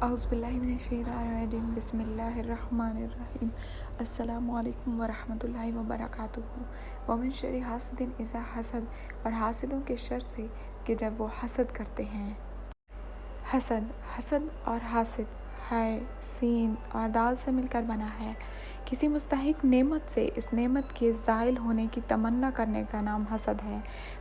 اعوذ باللہ من الشیطان الرجیم بسم اللہ الرحمن الرحیم السلام علیکم ورحمۃ اللہ وبرکاتہ ومن شر حاسد اذا حسد، اور حاسدوں کے شر سے کہ جب وہ حسد کرتے ہیں۔ حسد اور حاسد ہائے سین اور دال سے مل کر بنا ہے۔ کسی مستحق نعمت سے اس نعمت کے زائل ہونے کی تمنا کرنے کا نام حسد ہے۔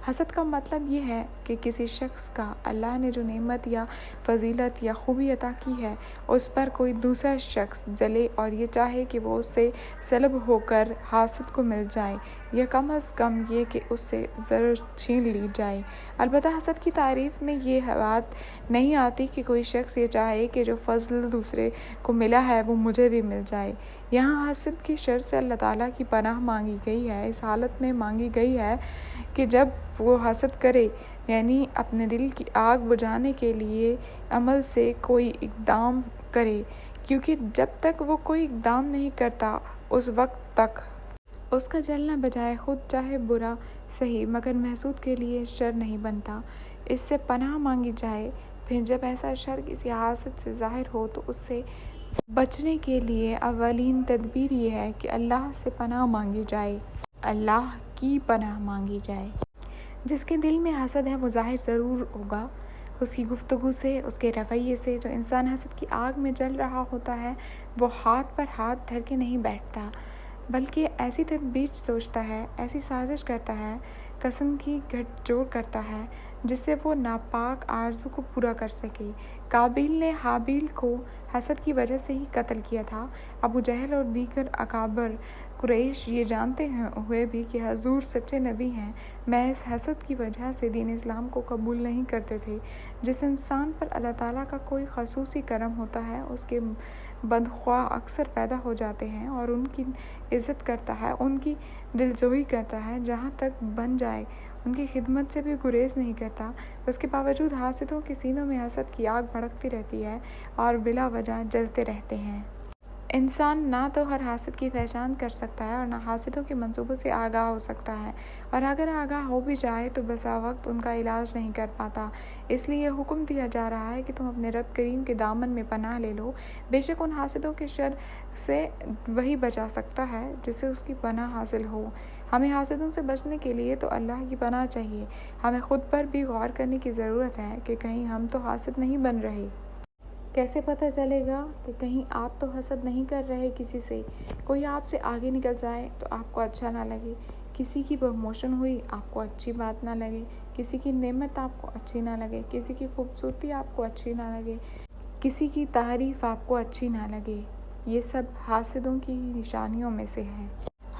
حسد کا مطلب یہ ہے کہ کسی شخص کا اللہ نے جو نعمت یا فضیلت یا خوبی عطا کی ہے اس پر کوئی دوسرا شخص جلے اور یہ چاہے کہ وہ اس سے سلب ہو کر حاسد کو مل جائے، یا کم از کم یہ کہ اس سے ضرر چھین لی جائے۔ البتہ حسد کی تعریف میں یہ بات نہیں آتی کہ کوئی شخص یہ چاہے کہ جو فضل دوسرے کو ملا ہے وہ مجھے بھی مل جائے۔ یہاں حسد کی شر سے اللہ تعالیٰ کی پناہ مانگی گئی ہے، اس حالت میں مانگی گئی ہے کہ جب وہ حسد کرے، یعنی اپنے دل کی آگ بجھانے کے لیے عمل سے کوئی اقدام کرے، کیونکہ جب تک وہ کوئی اقدام نہیں کرتا اس وقت تک اس کا جلنا بجائے خود چاہے برا صحیح مگر محسود کے لیے شر نہیں بنتا۔ اس سے پناہ مانگی جائے۔ پھر جب ایسا شر کسی حاسد سے ظاہر ہو تو اس سے بچنے کے لیے اولین تدبیر یہ ہے کہ اللہ سے پناہ مانگی جائے، اللہ کی پناہ مانگی جائے۔ جس کے دل میں حسد ہے وہ ظاہر ضرور ہوگا، اس کی گفتگو سے، اس کے رویے سے۔ جو انسان حسد کی آگ میں جل رہا ہوتا ہے وہ ہاتھ پر ہاتھ دھر کے نہیں بیٹھتا، بلکہ ایسی تدبیر سوچتا ہے، ایسی سازش کرتا ہے، قسم کی گٹھ جوڑ کرتا ہے جس سے وہ ناپاک آرزو کو پورا کر سکے۔ قابیل نے حابیل کو حسد کی وجہ سے ہی قتل کیا تھا۔ ابو جہل اور دیگر اکابر قریش یہ جانتے ہوئے بھی کہ حضور سچے نبی ہیں، محض حسد کی وجہ سے دین اسلام کو قبول نہیں کرتے تھے۔ جس انسان پر اللہ تعالیٰ کا کوئی خصوصی کرم ہوتا ہے اس کے بدخواہ اکثر پیدا ہو جاتے ہیں اور ان کی عزت کرتا ہے، ان کی دلجوئی کرتا ہے، جہاں تک بن جائے ان کی خدمت سے بھی گریز نہیں کرتا۔ اس کے باوجود حاسدوں کے سینوں میں حسد کی آگ بھڑکتی رہتی ہے اور بلا وجہ جلتے رہتے ہیں۔ انسان نہ تو ہر حاسد کی پہچان کر سکتا ہے اور نہ حاسدوں کے منصوبوں سے آگاہ ہو سکتا ہے، اور اگر آگاہ ہو بھی جائے تو بسا وقت ان کا علاج نہیں کر پاتا۔ اس لیے یہ حکم دیا جا رہا ہے کہ تم اپنے رب کریم کے دامن میں پناہ لے لو۔ بے شک ان حاسدوں کے شر سے وہی بچا سکتا ہے جسے اس کی پناہ حاصل ہو۔ ہمیں حاسدوں سے بچنے کے لیے تو اللہ کی پناہ چاہیے۔ ہمیں خود پر بھی غور کرنے کی ضرورت ہے کہ کہیں ہم تو حاسد نہیں بن رہے۔ کیسے پتہ چلے گا کہ کہیں آپ تو حسد نہیں کر رہے کسی سے؟ کوئی آپ سے آگے نکل جائے تو آپ کو اچھا نہ لگے، کسی کی پروموشن ہوئی آپ کو اچھی بات نہ لگے، کسی کی نعمت آپ کو اچھی نہ لگے، کسی کی خوبصورتی آپ کو اچھی نہ لگے، کسی کی تعریف آپ کو اچھی نہ لگے، یہ سب حاسدوں کی نشانیوں میں سے ہے۔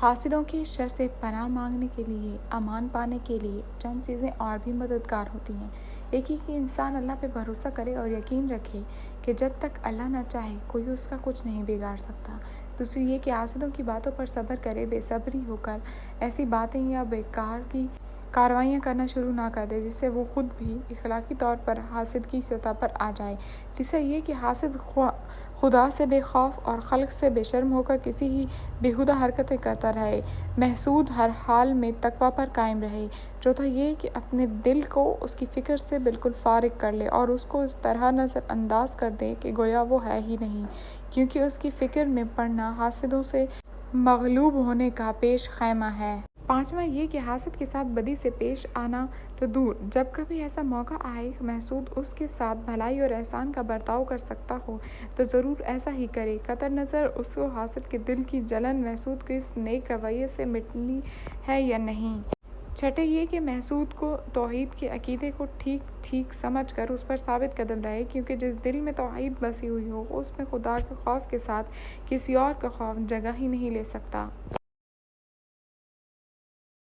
حاسدوں کے شر سے پناہ مانگنے کے لیے، امان پانے کے لیے چند چیزیں اور بھی مددگار ہوتی ہیں۔ ایک ہی کہ انسان اللہ پہ بھروسہ کرے اور یقین رکھے کہ جب تک اللہ نہ چاہے کوئی اس کا کچھ نہیں بگاڑ سکتا۔ دوسری یہ کہ حاسدوں کی باتوں پر صبر کرے، بے صبری ہو کر ایسی باتیں یا بیکار کی کارروائیاں کرنا شروع نہ کر دے جس سے وہ خود بھی اخلاقی طور پر حاسد کی سطح پر آ جائے۔ تیسرا یہ کہ حاسد خدا سے بے خوف اور خلق سے بے شرم ہو کر کسی ہی بیہودہ حرکتیں کرتا رہے۔ محسود ہر حال میں تقویٰ پر قائم رہے۔ چوتھا یہ کہ اپنے دل کو اس کی فکر سے بالکل فارغ کر لے اور اس کو اس طرح نظر انداز کر دے کہ گویا وہ ہے ہی نہیں، کیونکہ اس کی فکر میں پڑنا حاسدوں سے مغلوب ہونے کا پیش خیمہ ہے۔ پانچواں یہ کہ حاسد کے ساتھ بدی سے پیش آنا تو دور، جب کبھی ایسا موقع آئے محسود اس کے ساتھ بھلائی اور احسان کا برتاؤ کر سکتا ہو تو ضرور ایسا ہی کرے، قطع نظر اس کو حاسد کے دل کی جلن محسود کے اس نیک رویے سے مٹنی ہے یا نہیں۔ چھٹے یہ کہ محسود کو توحید کے عقیدے کو ٹھیک ٹھیک سمجھ کر اس پر ثابت قدم رہے، کیونکہ جس دل میں توحید بسی ہوئی ہو اس میں خدا کے خوف کے ساتھ کسی اور کا خوف جگہ ہی نہیں لے سکتا۔